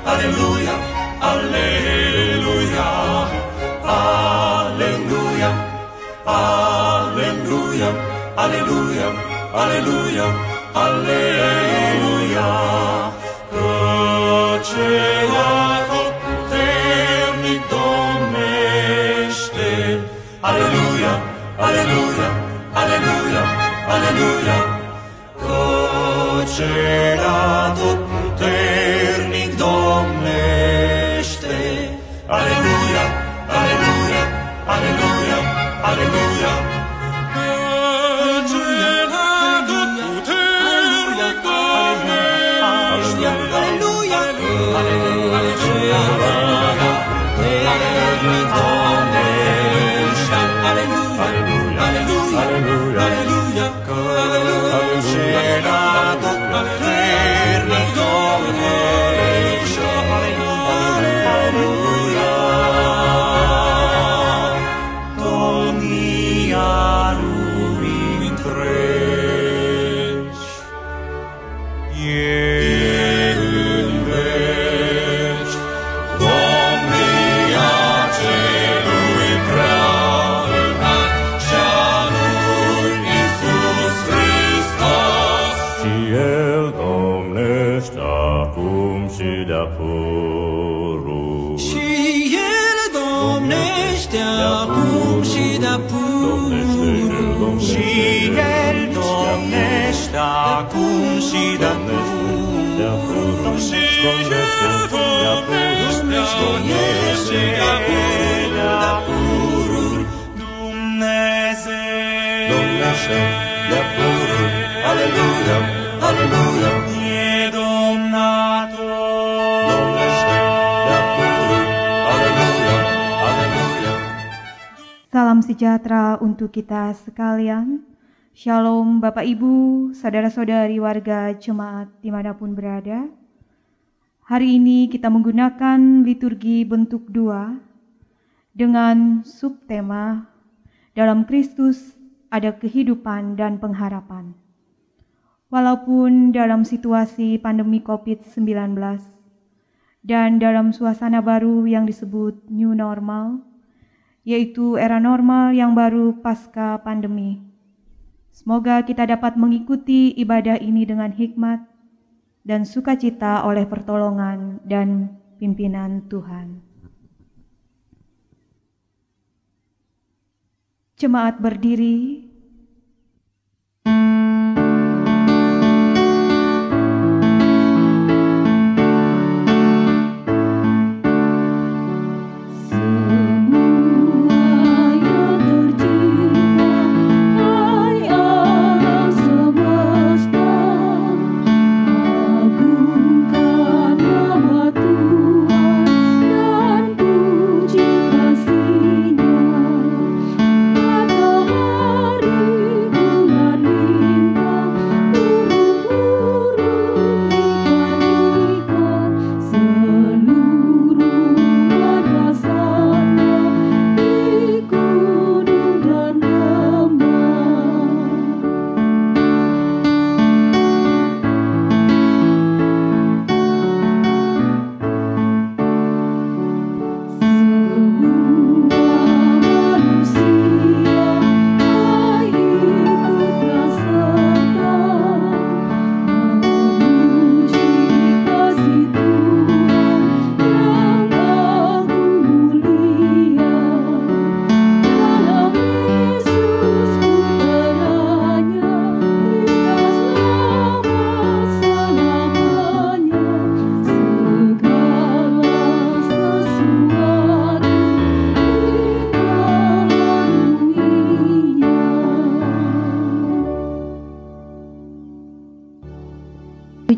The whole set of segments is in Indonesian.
Alleluia, alleluia, alleluia, alleluia, alleluia, alleluia, alleluia. Căcerea tot puternic domnește. Alleluia, alleluia, alleluia, alleluia. Căcerea tot puternic domnește. Alleluia, alleluia, alleluia, alleluia. Salam sejahtera untuk kita sekalian. Shalom Bapak Ibu, saudara-saudari warga jemaat dimanapun berada. Hari ini kita menggunakan liturgi bentuk 2 dengan subtema dalam Kristus ada kehidupan dan pengharapan. Walaupun dalam situasi pandemi COVID-19 dan dalam suasana baru yang disebut new normal, yaitu era normal yang baru pasca pandemi. Semoga kita dapat mengikuti ibadah ini dengan hikmat dan sukacita oleh pertolongan dan pimpinan Tuhan. Jemaat berdiri.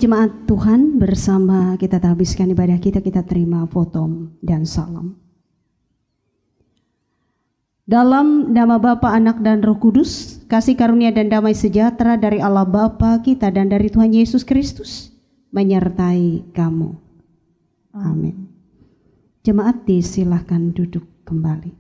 Jemaat Tuhan, bersama kita habiskan ibadah kita terima foto dan salam. Dalam nama Bapa, Anak, dan Roh Kudus, kasih karunia dan damai sejahtera dari Allah Bapa kita dan dari Tuhan Yesus Kristus menyertai kamu. Amin. Jemaat disilahkan duduk kembali.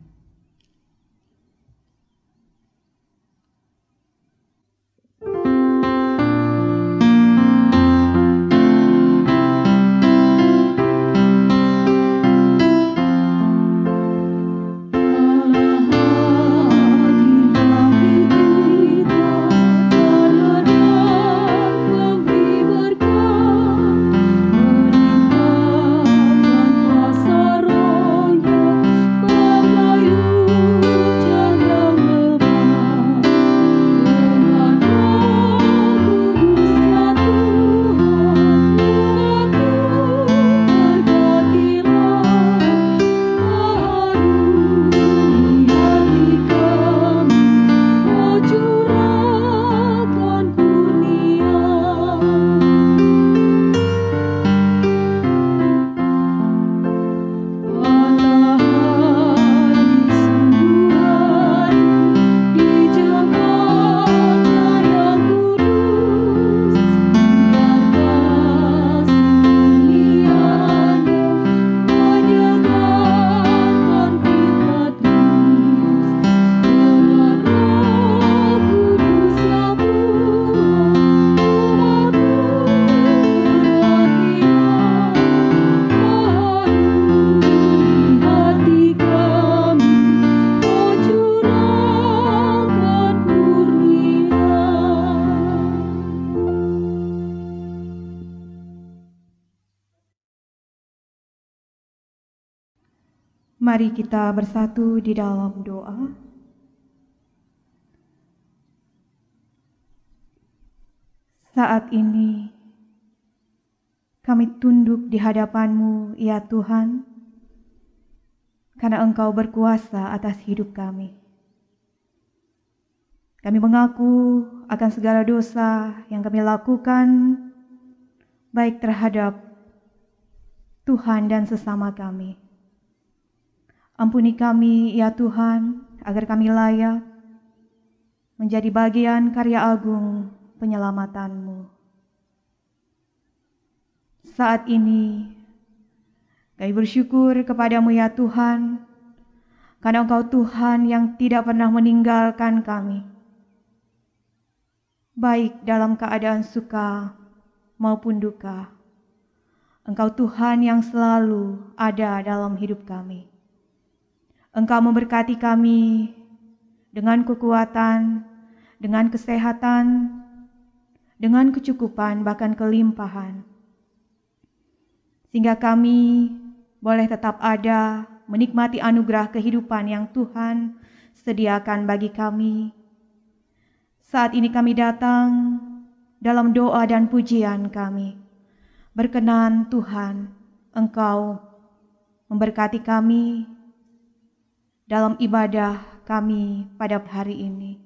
Mari kita bersatu di dalam doa. Saat ini kami tunduk di hadapan-Mu, ya Tuhan, karena Engkau berkuasa atas hidup kami. Kami mengaku akan segala dosa yang kami lakukan, baik terhadap Tuhan dan sesama kami. Ampuni kami, ya Tuhan, agar kami layak menjadi bagian karya agung penyelamatanmu. Saat ini kami bersyukur kepadamu, ya Tuhan, karena Engkau Tuhan yang tidak pernah meninggalkan kami, baik dalam keadaan suka maupun duka. Engkau Tuhan yang selalu ada dalam hidup kami. Engkau memberkati kami dengan kekuatan, dengan kesehatan, dengan kecukupan, bahkan kelimpahan, sehingga kami boleh tetap ada menikmati anugerah kehidupan yang Tuhan sediakan bagi kami. Saat ini kami datang dalam doa dan pujian kami. Berkenan Tuhan, Engkau memberkati kami dalam ibadah kami pada hari ini.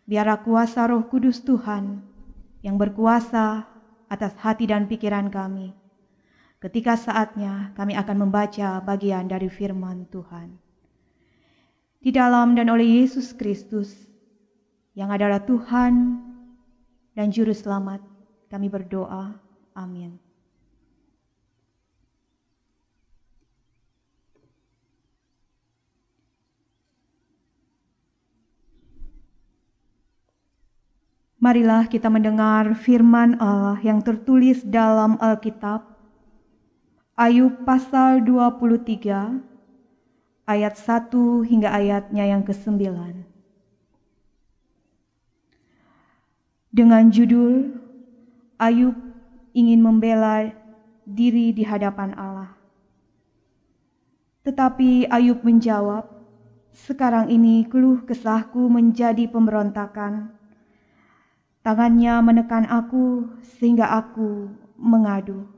Biarlah kuasa Roh Kudus Tuhan yang berkuasa atas hati dan pikiran kami. Ketika saatnya kami akan membaca bagian dari firman Tuhan. Di dalam dan oleh Yesus Kristus yang adalah Tuhan dan Juru Selamat, kami berdoa. Amin. Marilah kita mendengar firman Allah yang tertulis dalam Alkitab, Ayub pasal 23, ayat 1 hingga ayatnya yang ke-9. Dengan judul, Ayub ingin membela diri di hadapan Allah. Tetapi Ayub menjawab, sekarang ini keluh kesahku menjadi pemberontakan. Tangannya menekan aku sehingga aku mengadu.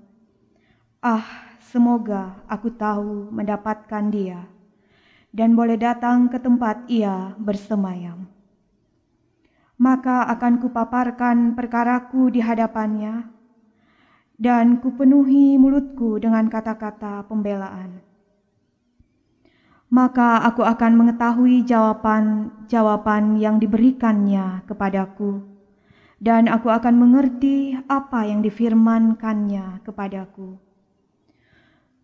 Semoga aku tahu mendapatkan dia dan boleh datang ke tempat ia bersemayam. Maka akan kupaparkan perkaraku di hadapannya dan kupenuhi mulutku dengan kata-kata pembelaan. Maka aku akan mengetahui jawaban yang diberikannya kepadaku, dan aku akan mengerti apa yang difirmankannya kepadaku.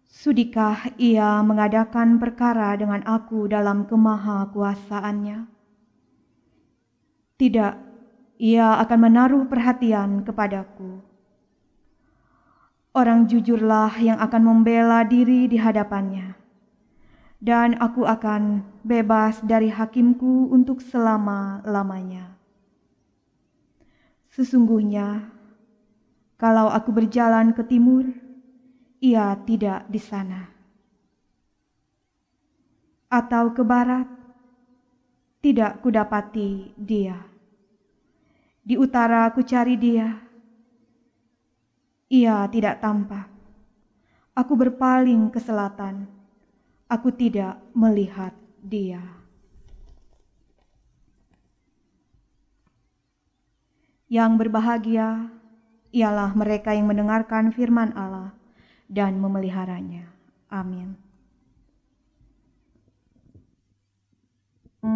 Sudikah ia mengadakan perkara dengan aku dalam kemahakuasaannya? Tidak, ia akan menaruh perhatian kepadaku. Orang jujurlah yang akan membela diri di hadapannya, dan aku akan bebas dari hakimku untuk selama-lamanya. Sesungguhnya, kalau aku berjalan ke timur, ia tidak di sana. Atau ke barat, tidak kudapati dia. Di utara ku cari dia, ia tidak tampak. Aku berpaling ke selatan, aku tidak melihat dia. Yang berbahagia ialah mereka yang mendengarkan firman Allah dan memeliharanya. Amin. Ku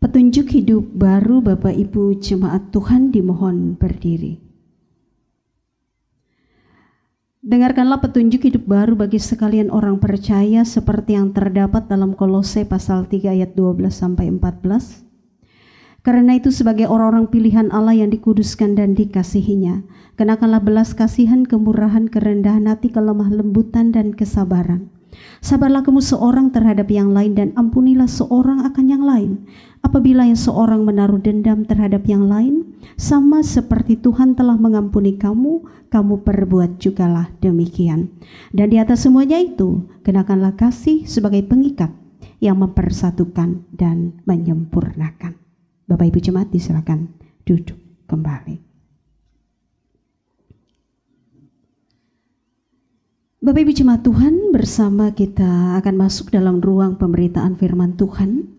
Petunjuk hidup baru Bapak Ibu jemaat Tuhan dimohon berdiri. Dengarkanlah petunjuk hidup baru bagi sekalian orang percaya seperti yang terdapat dalam Kolose pasal 3 ayat 12-14. Karena itu sebagai orang-orang pilihan Allah yang dikuduskan dan dikasihinya, kenakanlah belas kasihan, kemurahan, kerendahan hati, kelemah lembutan dan kesabaran. Sabarlah kamu seorang terhadap yang lain dan ampunilah seorang akan yang lain. Apabila yang seorang menaruh dendam terhadap yang lain, sama seperti Tuhan telah mengampuni kamu, kamu perbuat jugalah demikian. Dan di atas semuanya itu, kenakanlah kasih sebagai pengikat yang mempersatukan dan menyempurnakan. Bapak Ibu jemaat disilakan duduk kembali. Bapak Ibu jemaat Tuhan, bersama kita akan masuk dalam ruang pemberitaan firman Tuhan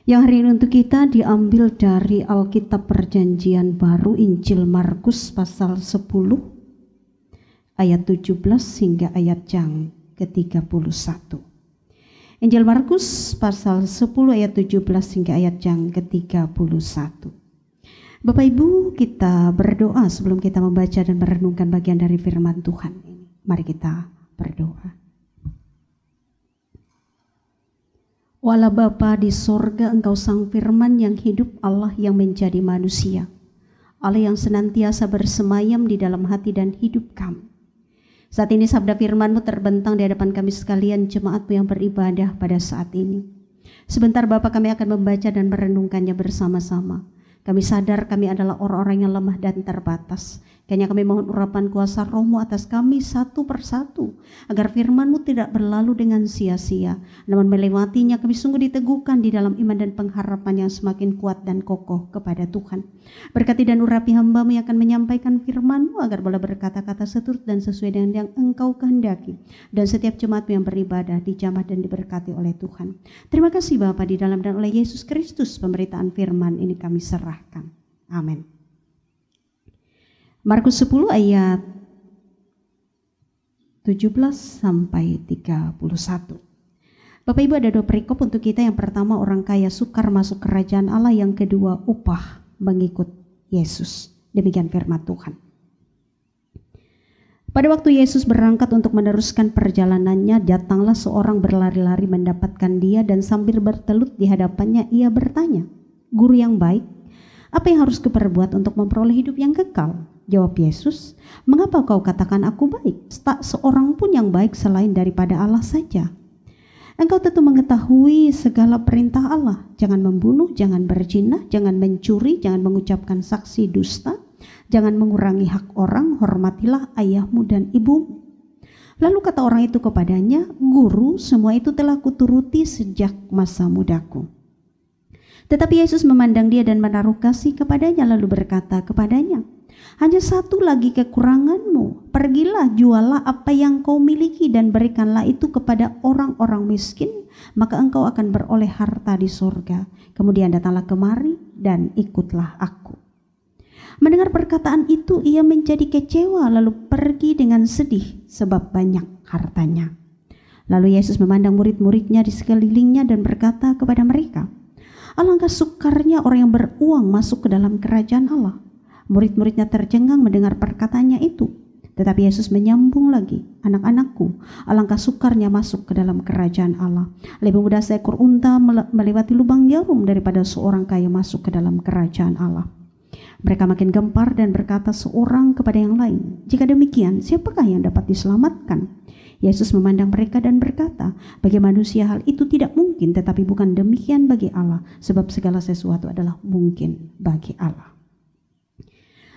yang hari ini untuk kita diambil dari Alkitab Perjanjian Baru, Injil Markus pasal 10 ayat 17 hingga ayat yang ke-31. Injil Markus pasal 10 ayat 17 hingga ayat yang ke-31. Bapak Ibu, kita berdoa sebelum kita membaca dan merenungkan bagian dari firman Tuhan ini. Mari kita berdoa. Wala Bapa di sorga, Engkau sang firman yang hidup, Allah yang menjadi manusia, Allah yang senantiasa bersemayam di dalam hati dan hidup kami. Saat ini sabda firman-Mu terbentang di hadapan kami sekalian, jemaat-Mu yang beribadah pada saat ini. Sebentar Bapa, kami akan membaca dan merenungkannya bersama-sama. Kami sadar kami adalah orang-orang yang lemah dan terbatas. Kayaknya kami mohon urapan kuasa Roh-Mu atas kami satu persatu, agar firman-Mu tidak berlalu dengan sia-sia, namun melewatinya kami sungguh diteguhkan di dalam iman dan pengharapan yang semakin kuat dan kokoh kepada Tuhan. Berkati dan urapi hamba-Mu yang akan menyampaikan firman-Mu, agar boleh berkata-kata seturut dan sesuai dengan yang Engkau kehendaki, dan setiap jemaat-Mu yang beribadah dijamah dan diberkati oleh Tuhan. Terima kasih Bapa, di dalam dan oleh Yesus Kristus pemberitaan firman ini kami serahkan. Amin. Markus 10 ayat 17 sampai 31. Bapak Ibu, ada dua perikop untuk kita. Yang pertama, orang kaya sukar masuk kerajaan Allah. Yang kedua, upah mengikut Yesus. Demikian firman Tuhan. Pada waktu Yesus berangkat untuk meneruskan perjalanannya, datanglah seorang berlari-lari mendapatkan dia, dan sambil bertelut di hadapannya ia bertanya, "Guru yang baik, apa yang harus kuperbuat untuk memperoleh hidup yang kekal?" Jawab Yesus, "Mengapa kau katakan aku baik? Tak seorang pun yang baik selain daripada Allah saja. Engkau tentu mengetahui segala perintah Allah. Jangan membunuh, jangan berzina, jangan mencuri, jangan mengucapkan saksi dusta, jangan mengurangi hak orang, hormatilah ayahmu dan ibumu." Lalu kata orang itu kepadanya, "Guru, semua itu telah kuturuti sejak masa mudaku." Tetapi Yesus memandang dia dan menaruh kasih kepadanya, lalu berkata kepadanya, "Hanya satu lagi kekuranganmu. Pergilah, jualah apa yang kau miliki dan berikanlah itu kepada orang-orang miskin, maka engkau akan beroleh harta di surga. Kemudian datanglah kemari dan ikutlah aku." Mendengar perkataan itu, ia menjadi kecewa lalu pergi dengan sedih sebab banyak hartanya. Lalu Yesus memandang murid-muridnya di sekelilingnya dan berkata kepada mereka, "Alangkah sukarnya orang yang beruang masuk ke dalam kerajaan Allah." Murid-muridnya tercengang mendengar perkataannya itu. Tetapi Yesus menyambung lagi, "Anak-anakku, alangkah sukarnya masuk ke dalam kerajaan Allah. Lebih mudah seekor unta melewati lubang jarum daripada seorang kaya masuk ke dalam kerajaan Allah." Mereka makin gempar dan berkata seorang kepada yang lain, "Jika demikian, siapakah yang dapat diselamatkan?" Yesus memandang mereka dan berkata, "Bagi manusia hal itu tidak mungkin, tetapi bukan demikian bagi Allah, sebab segala sesuatu adalah mungkin bagi Allah."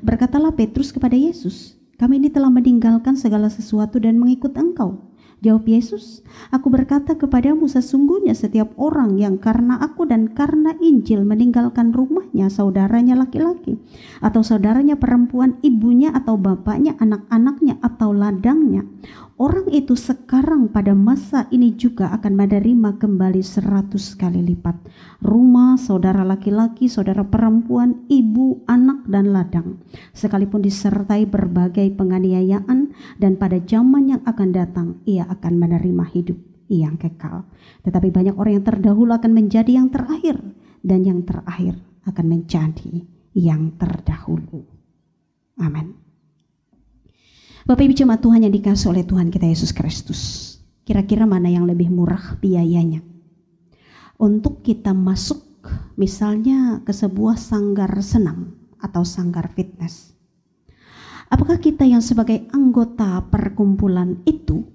Berkatalah Petrus kepada Yesus, "Kami ini telah meninggalkan segala sesuatu dan mengikut Engkau." Jawab Yesus, "Aku berkata kepadamu, sesungguhnya setiap orang yang karena aku dan karena Injil meninggalkan rumahnya, saudaranya laki-laki, atau saudaranya perempuan, ibunya atau bapaknya, anak-anaknya atau ladangnya, orang itu sekarang pada masa ini juga akan menerima kembali 100 kali lipat. Rumah, saudara laki-laki, saudara perempuan, ibu, anak, dan ladang, sekalipun disertai berbagai penganiayaan, dan pada zaman yang akan datang ia akan menerima hidup yang kekal. Tetapi banyak orang yang terdahulu akan menjadi yang terakhir, dan yang terakhir akan menjadi yang terdahulu. Amin. Bapak Ibu jemaat Tuhan yang dikasihi oleh Tuhan kita Yesus Kristus, kira-kira mana yang lebih murah biayanya untuk kita masuk misalnya ke sebuah sanggar senam atau sanggar fitness? Apakah kita yang sebagai anggota perkumpulan itu,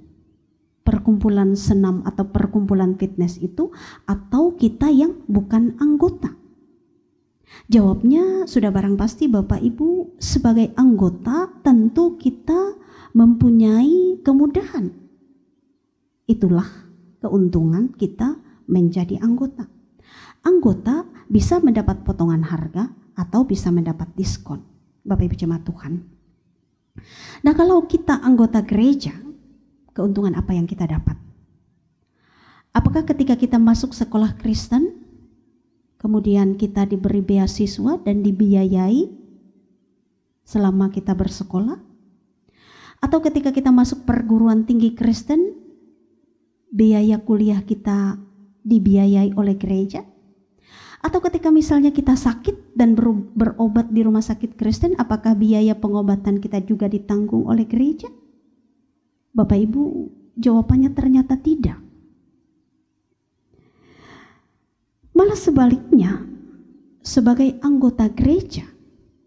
perkumpulan senam atau perkumpulan fitness itu, atau kita yang bukan anggota? Jawabnya sudah barang pasti Bapak Ibu, sebagai anggota tentu kita mempunyai kemudahan. Itulah keuntungan kita menjadi anggota. Anggota bisa mendapat potongan harga atau bisa mendapat diskon. Bapak Ibu jemaat Tuhan. Nah, kalau kita anggota gereja, keuntungan apa yang kita dapat? Apakah ketika kita masuk sekolah Kristen, kemudian kita diberi beasiswa dan dibiayai selama kita bersekolah? Atau ketika kita masuk perguruan tinggi Kristen, biaya kuliah kita dibiayai oleh gereja? Atau ketika misalnya kita sakit dan berobat di rumah sakit Kristen, apakah biaya pengobatan kita juga ditanggung oleh gereja? Bapak Ibu, jawabannya ternyata tidak. Malah sebaliknya, sebagai anggota gereja,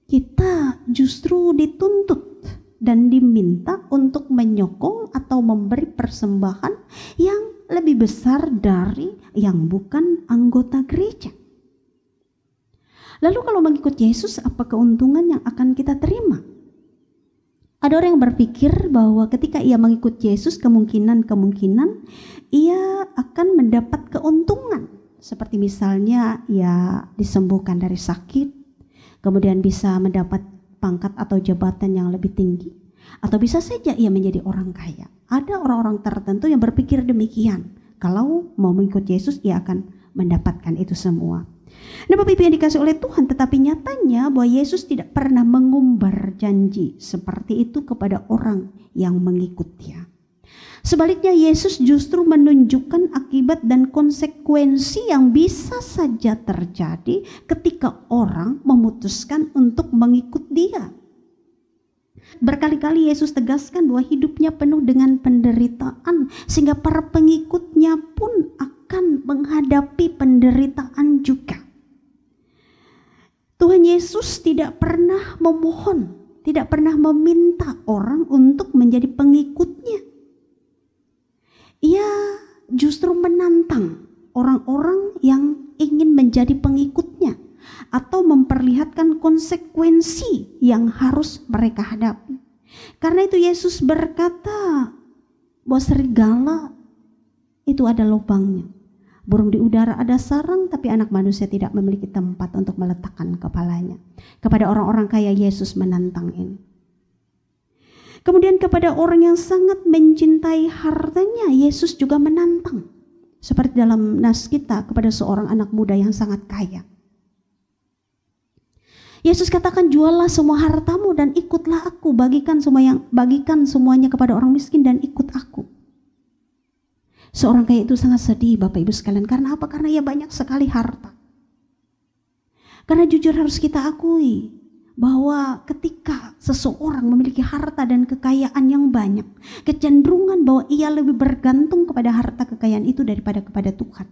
kita justru dituntut dan diminta untuk menyokong atau memberi persembahan yang lebih besar dari yang bukan anggota gereja. Lalu kalau mengikut Yesus, apa keuntungan yang akan kita terima? Ada orang yang berpikir bahwa ketika ia mengikut Yesus, kemungkinan ia akan mendapat keuntungan. Seperti misalnya ia disembuhkan dari sakit, kemudian bisa mendapat pangkat atau jabatan yang lebih tinggi, atau bisa saja ia menjadi orang kaya. Ada orang-orang tertentu yang berpikir demikian. Kalau mau mengikut Yesus, ia akan mendapatkan itu semua. Nah, Bapak Ibu yang dikasihi oleh Tuhan, tetapi nyatanya bahwa Yesus tidak pernah mengumbar janji seperti itu kepada orang yang mengikut Dia. Sebaliknya, Yesus justru menunjukkan akibat dan konsekuensi yang bisa saja terjadi ketika orang memutuskan untuk mengikut Dia. Berkali-kali Yesus tegaskan bahwa hidupnya penuh dengan penderitaan, sehingga para pengikutnya pun akan menghadapi penderitaan juga. Tuhan Yesus tidak pernah memohon, tidak pernah meminta orang untuk menjadi pengikutnya. Ia justru menantang orang-orang yang ingin menjadi pengikutnya atau memperlihatkan konsekuensi yang harus mereka hadapi. Karena itu Yesus berkata bahwa serigala itu ada lubangnya, burung di udara ada sarang, tapi anak manusia tidak memiliki tempat untuk meletakkan kepalanya. Kepada orang-orang kaya Yesus menantang ini. Kemudian kepada orang yang sangat mencintai hartanya, Yesus juga menantang. Seperti dalam nas kita kepada seorang anak muda yang sangat kaya. Yesus katakan, juallah semua hartamu dan ikutlah aku, bagikan semuanya kepada orang miskin dan ikut aku. Seorang kaya itu sangat sedih Bapak Ibu sekalian. Karena apa? Karena ia banyak sekali harta. Karena jujur harus kita akui bahwa ketika seseorang memiliki harta dan kekayaan yang banyak, kecenderungan bahwa ia lebih bergantung kepada harta kekayaan itu daripada kepada Tuhan.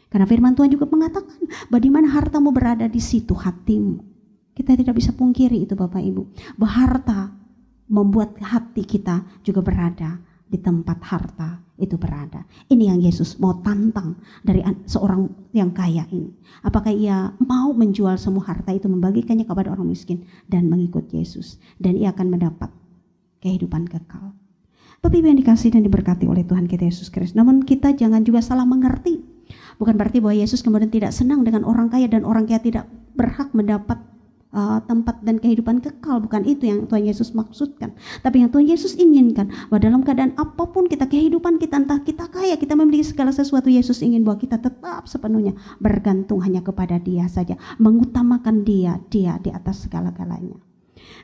Karena firman Tuhan juga mengatakan, bahwa di mana hartamu berada, di situ hatimu. Kita tidak bisa pungkiri itu Bapak Ibu, bahwa harta membuat hati kita juga berada di tempat harta itu berada. Ini yang Yesus mau tantang dari seorang yang kaya ini. Apakah ia mau menjual semua harta itu, membagikannya kepada orang miskin dan mengikut Yesus, dan ia akan mendapat kehidupan kekal. Bapak Ibu yang dikasihi dan diberkati oleh Tuhan kita Yesus Kristus. Namun kita jangan juga salah mengerti. Bukan berarti bahwa Yesus kemudian tidak senang dengan orang kaya dan orang kaya tidak berhak mendapat tempat dan kehidupan kekal. Bukan itu yang Tuhan Yesus maksudkan. Tapi yang Tuhan Yesus inginkan, bahwa dalam keadaan apapun kita, kehidupan kita, entah kita kaya, kita memiliki segala sesuatu, Yesus ingin bahwa kita tetap sepenuhnya bergantung hanya kepada Dia saja, mengutamakan Dia di atas segala-galanya.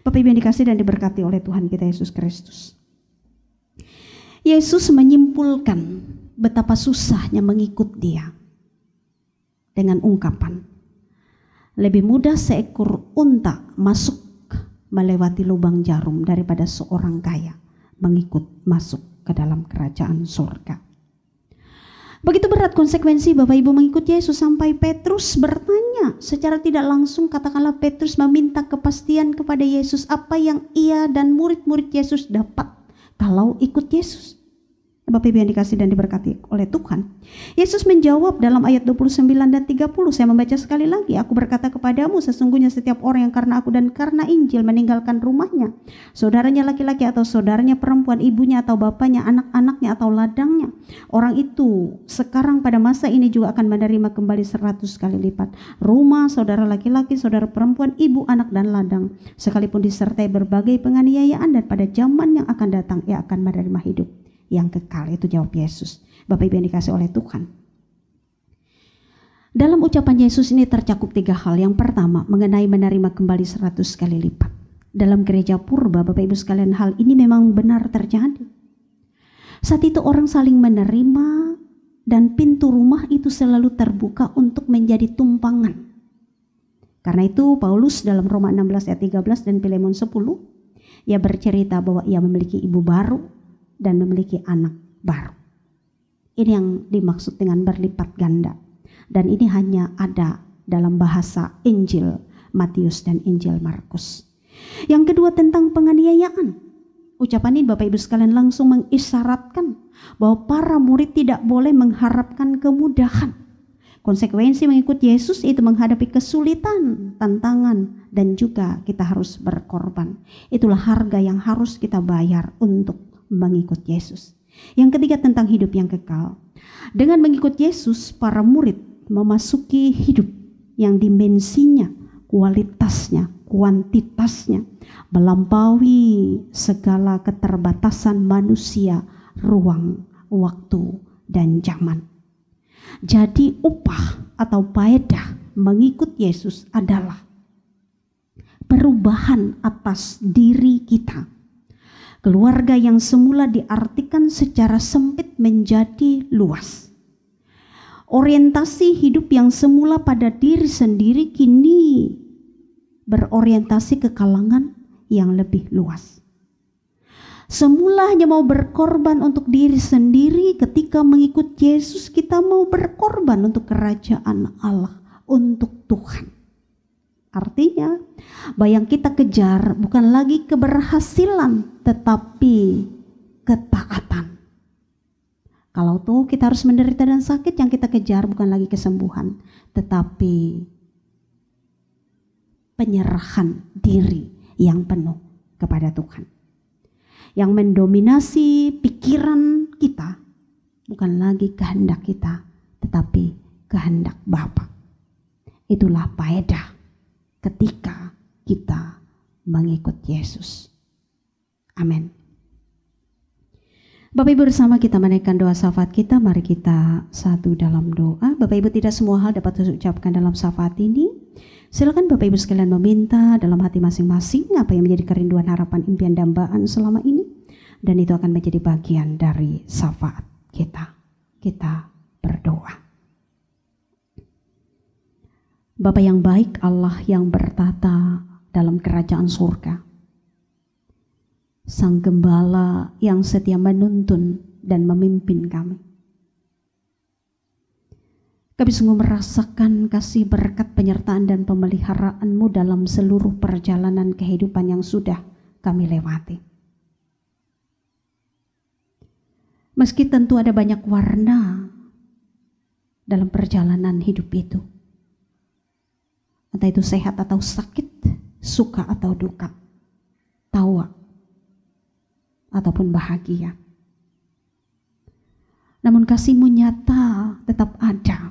Bapak Ibu yang dikasihi dan diberkati oleh Tuhan kita Yesus Kristus. Yesus menyimpulkan betapa susahnya mengikut Dia dengan ungkapan, lebih mudah seekor unta masuk melewati lubang jarum daripada seorang kaya mengikut masuk ke dalam kerajaan surga. Begitu berat konsekuensi Bapak Ibu mengikut Yesus sampai Petrus bertanya secara tidak langsung, katakanlah Petrus meminta kepastian kepada Yesus apa yang ia dan murid-murid Yesus dapat kalau ikut Yesus. Bapak Ibu yang dikasih dan diberkati oleh Tuhan, Yesus menjawab dalam ayat 29 dan 30. Saya membaca sekali lagi. Aku berkata kepadamu, sesungguhnya setiap orang yang karena aku dan karena Injil meninggalkan rumahnya, saudaranya laki-laki atau saudaranya perempuan, ibunya atau bapaknya, anak-anaknya atau ladangnya, orang itu sekarang pada masa ini juga akan menerima kembali 100 kali lipat. Rumah, saudara laki-laki, saudara perempuan, ibu, anak dan ladang, sekalipun disertai berbagai penganiayaan, dan pada zaman yang akan datang ia akan menerima hidup yang kekal. Itu jawab Yesus. Bapak Ibu yang dikasih oleh Tuhan, dalam ucapan Yesus ini tercakup 3 hal. Yang pertama mengenai menerima kembali 100 kali lipat. Dalam gereja purba, Bapak Ibu sekalian, hal ini memang benar terjadi. Saat itu orang saling menerima dan pintu rumah itu selalu terbuka untuk menjadi tumpangan. Karena itu Paulus dalam Roma 16 ayat 13 dan Filemon 10, ia bercerita bahwa ia memiliki ibu baru dan memiliki anak baru. Ini yang dimaksud dengan berlipat ganda. Dan ini hanya ada dalam bahasa Injil Matius dan Injil Markus. Yang kedua tentang penganiayaan. Ucapan ini Bapak Ibu sekalian langsung mengisyaratkan bahwa para murid tidak boleh mengharapkan kemudahan. Konsekuensi mengikut Yesus itu menghadapi kesulitan, tantangan, dan juga kita harus berkorban. Itulah harga yang harus kita bayar untuk mengikut Yesus. Yang ketiga tentang hidup yang kekal. Dengan mengikut Yesus, para murid memasuki hidup yang dimensinya, kualitasnya, kuantitasnya melampaui segala keterbatasan manusia, ruang, waktu, dan zaman. Jadi upah atau faedah mengikut Yesus adalah perubahan atas diri kita. Keluarga yang semula diartikan secara sempit menjadi luas. Orientasi hidup yang semula pada diri sendiri kini berorientasi ke kalangan yang lebih luas. Semula hanya mau berkorban untuk diri sendiri, ketika mengikut Yesus kita mau berkorban untuk kerajaan Allah, untuk Tuhan. Artinya, yang kita kejar bukan lagi keberhasilan, tetapi ketaatan. Kalau tuh kita harus menderita dan sakit, yang kita kejar bukan lagi kesembuhan, tetapi penyerahan diri yang penuh kepada Tuhan. Yang mendominasi pikiran kita bukan lagi kehendak kita, tetapi kehendak Bapa. Itulah faedah ketika kita mengikut Yesus. Amin. Bapak Ibu, bersama kita menaikkan doa syafaat kita. Mari kita satu dalam doa. Bapak Ibu, tidak semua hal dapat diucapkan dalam syafaat ini. Silakan Bapak Ibu sekalian meminta dalam hati masing-masing apa yang menjadi kerinduan, harapan, impian, dambaan selama ini. Dan itu akan menjadi bagian dari syafaat kita. Kita berdoa. Bapa yang baik, Allah yang bertata dalam kerajaan surga, Sang Gembala yang setia menuntun dan memimpin kami. Kami sungguh merasakan kasih, berkat, penyertaan dan pemeliharaan-Mu dalam seluruh perjalanan kehidupan yang sudah kami lewati. Meski tentu ada banyak warna dalam perjalanan hidup itu, entah itu sehat atau sakit, suka atau duka, tawa ataupun bahagia. Namun kasih-Mu nyata tetap ada.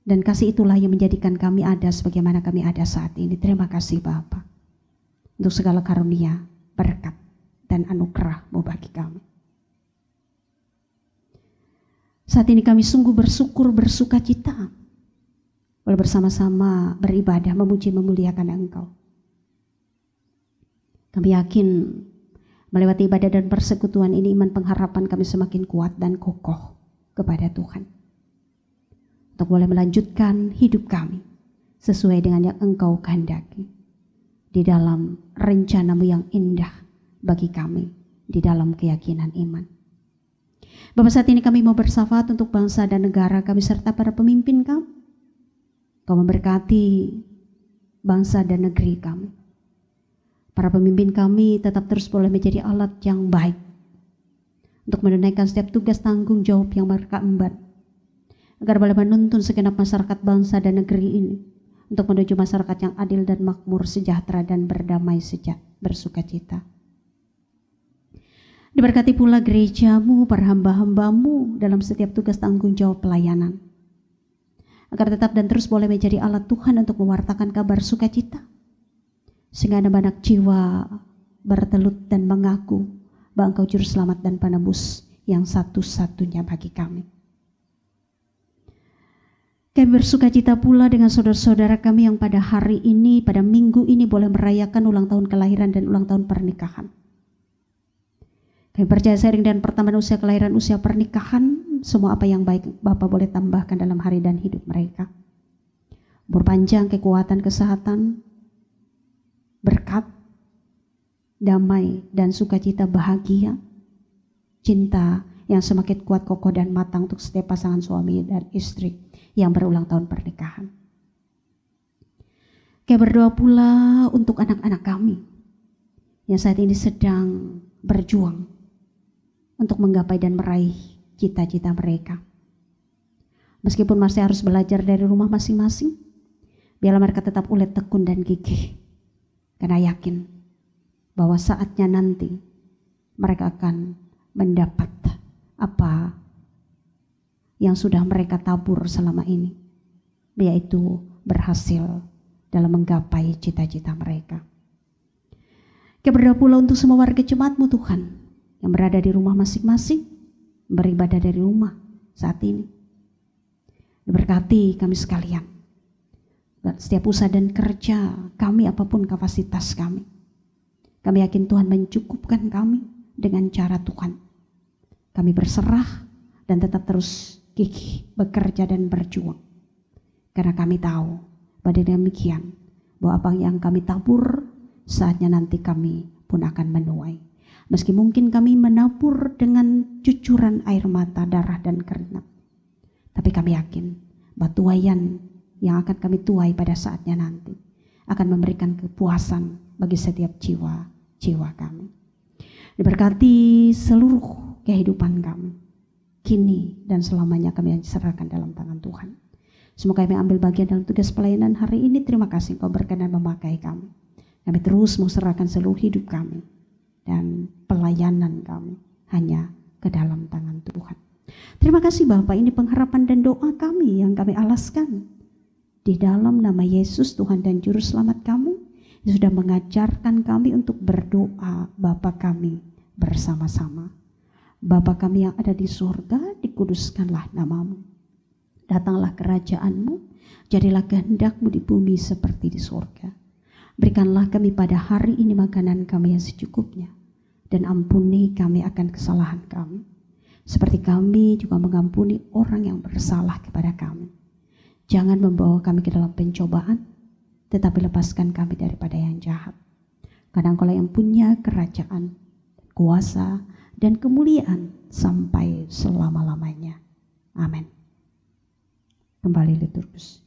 Dan kasih itulah yang menjadikan kami ada sebagaimana kami ada saat ini. Terima kasih Bapa untuk segala karunia, berkat, dan anugerah-Mu bagi kami. Saat ini kami sungguh bersyukur, bersuka cita, boleh bersama-sama beribadah, memuji, memuliakan Engkau. Kami yakin Melewati ibadah dan persekutuan ini, iman pengharapan kami semakin kuat dan kokoh kepada Tuhan. Untuk boleh melanjutkan hidup kami sesuai dengan yang Engkau kehendaki. Di dalam rencana-Mu yang indah bagi kami, di dalam keyakinan iman. Bapak, saat ini kami mau bersyafaat untuk bangsa dan negara kami serta para pemimpin kami. Kau memberkati bangsa dan negeri kami. Para pemimpin kami tetap terus boleh menjadi alat yang baik untuk menunaikan setiap tugas tanggung jawab yang mereka emban, agar boleh menuntun segenap masyarakat bangsa dan negeri ini untuk menuju masyarakat yang adil dan makmur, sejahtera dan berdamai bersukacita. Diberkati pula gereja-Mu, para hamba-hamba-Mu dalam setiap tugas tanggung jawab pelayanan, agar tetap dan terus boleh menjadi alat Tuhan untuk mewartakan kabar sukacita, sehingga ada banyak jiwa bertelut dan mengaku bahwa Engkau juru selamat dan penebus yang satu-satunya bagi kami. Kami bersukacita pula dengan saudara-saudara kami yang pada hari ini, pada minggu ini boleh merayakan ulang tahun kelahiran dan ulang tahun pernikahan. Kami percaya seiring dan pertambahan usia kelahiran, usia pernikahan, semua apa yang baik Bapa boleh tambahkan dalam hari dan hidup mereka. Umur panjang, kekuatan, kesehatan, berkat, damai dan sukacita, bahagia, cinta yang semakin kuat, kokoh dan matang untuk setiap pasangan suami dan istri yang berulang tahun pernikahan. Kami berdoa pula untuk anak-anak kami yang saat ini sedang berjuang untuk menggapai dan meraih cita-cita mereka. Meskipun masih harus belajar dari rumah masing-masing, biarlah mereka tetap ulet, tekun dan gigih. Karena yakin bahwa saatnya nanti mereka akan mendapat apa yang sudah mereka tabur selama ini, yaitu berhasil dalam menggapai cita-cita mereka. Kita berdoa pula untuk semua warga jemaat-Mu Tuhan yang berada di rumah masing-masing, beribadah dari rumah saat ini. Diberkati kami sekalian, setiap usaha dan kerja kami, apapun kapasitas kami. Kami yakin Tuhan mencukupkan kami dengan cara Tuhan. Kami berserah dan tetap terus gigih bekerja dan berjuang. Karena kami tahu pada demikian bahwa apa yang kami tabur saatnya nanti kami pun akan menuai. Meski mungkin kami menabur dengan cucuran air mata, darah dan keringat, tapi kami yakin bahwa tuaian yang akan kami tuai pada saatnya nanti akan memberikan kepuasan bagi setiap jiwa kami. Diberkati seluruh kehidupan kami, kini dan selamanya kami serahkan dalam tangan Tuhan. Semoga kami ambil bagian dalam tugas pelayanan hari ini. Terima kasih Engkau berkenan memakai kami. Kami terus mau serahkan seluruh hidup kami dan pelayanan kami hanya ke dalam tangan Tuhan. Terima kasih Bapak, ini pengharapan dan doa kami yang kami alaskan di dalam nama Yesus Tuhan dan Juru Selamat kami, yang sudah mengajarkan kami untuk berdoa. Bapa kami bersama-sama. Bapa kami yang ada di surga, dikuduskanlah nama-Mu. Datanglah kerajaan-Mu, jadilah kehendak-Mu di bumi seperti di surga. Berikanlah kami pada hari ini makanan kami yang secukupnya, dan ampuni kami akan kesalahan kami, seperti kami juga mengampuni orang yang bersalah kepada kami. Jangan membawa kami ke dalam pencobaan, tetapi lepaskan kami daripada yang jahat. Karena Engkau yang punya kerajaan, kuasa, dan kemuliaan sampai selama-lamanya. Amin. Kembali liturgus.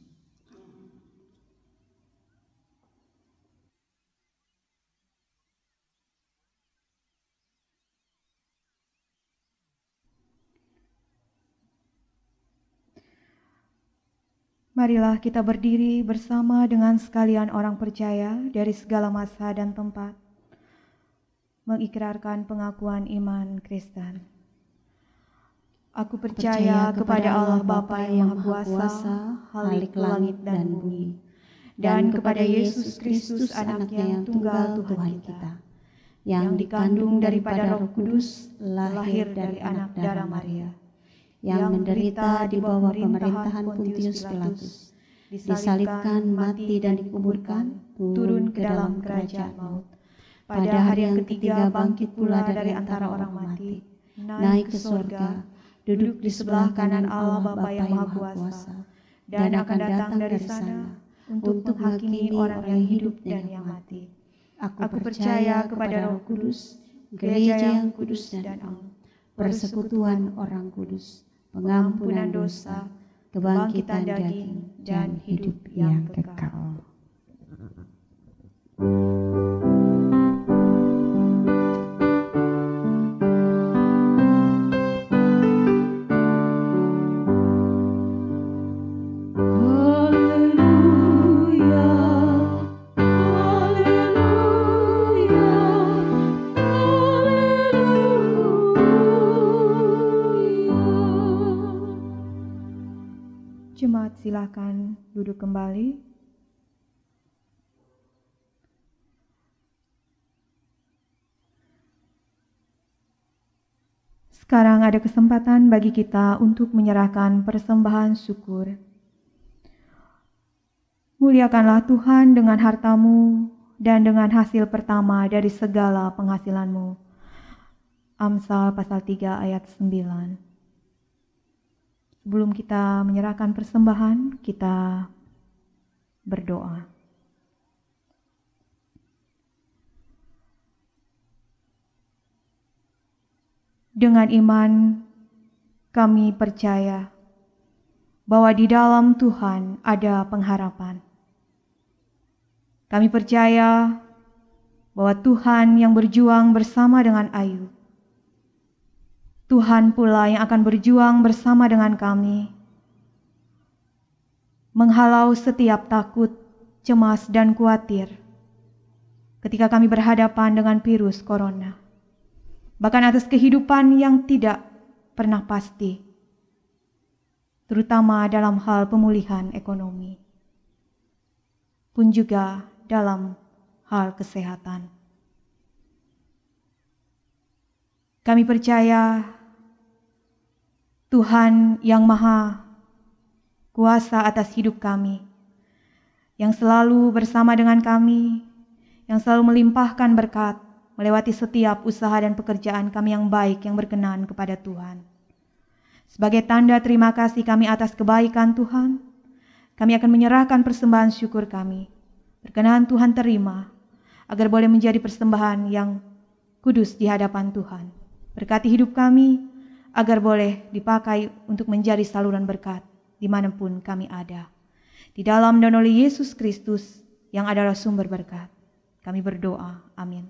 Marilah kita berdiri bersama dengan sekalian orang percaya dari segala masa dan tempat, mengikrarkan pengakuan iman Kristen. Aku percaya kepada Allah Bapa yang Maha Kuasa, Khalik langit dan bumi, dan kepada Yesus Kristus anaknya yang tunggal Tuhan kita, yang dikandung daripada Roh Kudus, lahir dari anak darah Maria, yang menderita di bawah pemerintahan Pontius Pilatus, disalibkan, mati dan dikuburkan, turun ke dalam kerajaan maut. pada hari yang ketiga bangkit pula dari antara orang mati, naik ke surga, duduk di sebelah kanan Allah Bapa yang Maha Kuasa, dan akan datang dari sana untuk menghakimi orang yang hidup dan yang mati. Aku percaya kepada Roh Kudus, gereja yang kudus dan am, persekutuan orang kudus, pengampunan dosa, kebangkitan daging, dan hidup yang kekal. Jemaat, silakan duduk kembali. Sekarang ada kesempatan bagi kita untuk menyerahkan persembahan syukur. Muliakanlah Tuhan dengan hartamu dan dengan hasil pertama dari segala penghasilanmu. Amsal pasal 3 ayat 9. Sebelum kita menyerahkan persembahan, kita berdoa. Dengan iman, kami percaya bahwa di dalam Tuhan ada pengharapan. Kami percaya bahwa Tuhan yang berjuang bersama dengan Ayub, Tuhan pula yang akan berjuang bersama dengan kami, menghalau setiap takut, cemas, dan khawatir ketika kami berhadapan dengan virus corona, bahkan atas kehidupan yang tidak pernah pasti, terutama dalam hal pemulihan ekonomi, pun juga dalam hal kesehatan. Kami percaya Tuhan yang Maha Kuasa atas hidup kami, yang selalu bersama dengan kami, yang selalu melimpahkan berkat melewati setiap usaha dan pekerjaan kami yang baik yang berkenan kepada Tuhan. Sebagai tanda terima kasih kami atas kebaikan Tuhan, kami akan menyerahkan persembahan syukur kami. Berkenan Tuhan terima, agar boleh menjadi persembahan yang kudus di hadapan Tuhan. Berkati hidup kami, agar boleh dipakai untuk menjadi saluran berkat dimanapun kami ada. Di dalam dan oleh Yesus Kristus yang adalah sumber berkat, kami berdoa. Amin.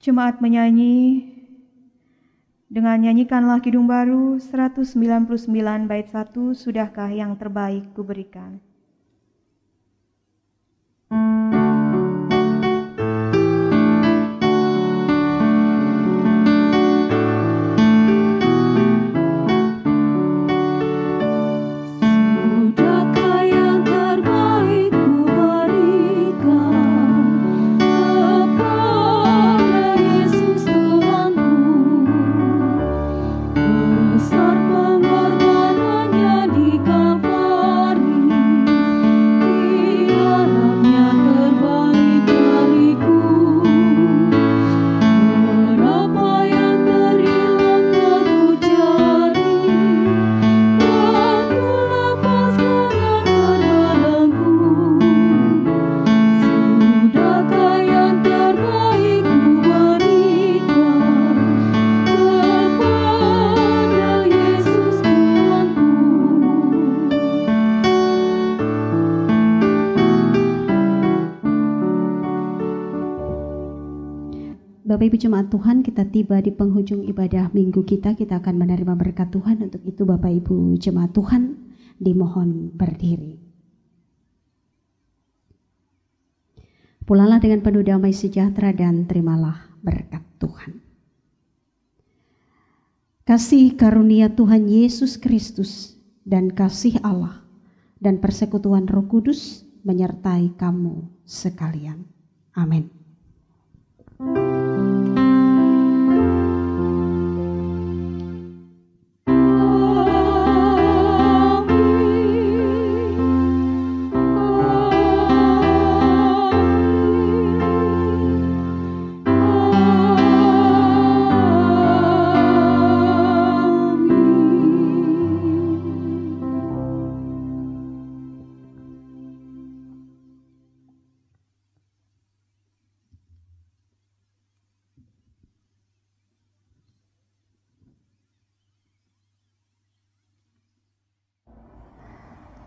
Jemaat menyanyi dengan nyanyikanlah Kidung Baru 199 bait 1, sudahkah yang terbaik kuberikan. Sudahkah yang terbaik kuberikan. Bapak Ibu jemaat Tuhan, kita tiba di penghujung ibadah minggu kita akan menerima berkat Tuhan. Untuk itu Bapak Ibu jemaat Tuhan dimohon berdiri. Pulanglah dengan penuh damai sejahtera dan terimalah berkat Tuhan. Kasih karunia Tuhan Yesus Kristus dan kasih Allah dan persekutuan Roh Kudus menyertai kamu sekalian. Amin.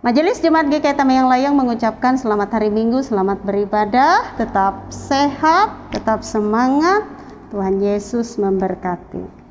Majelis Jemaat GKI Tamayang Layang mengucapkan selamat hari Minggu, selamat beribadah, tetap sehat, tetap semangat, Tuhan Yesus memberkati.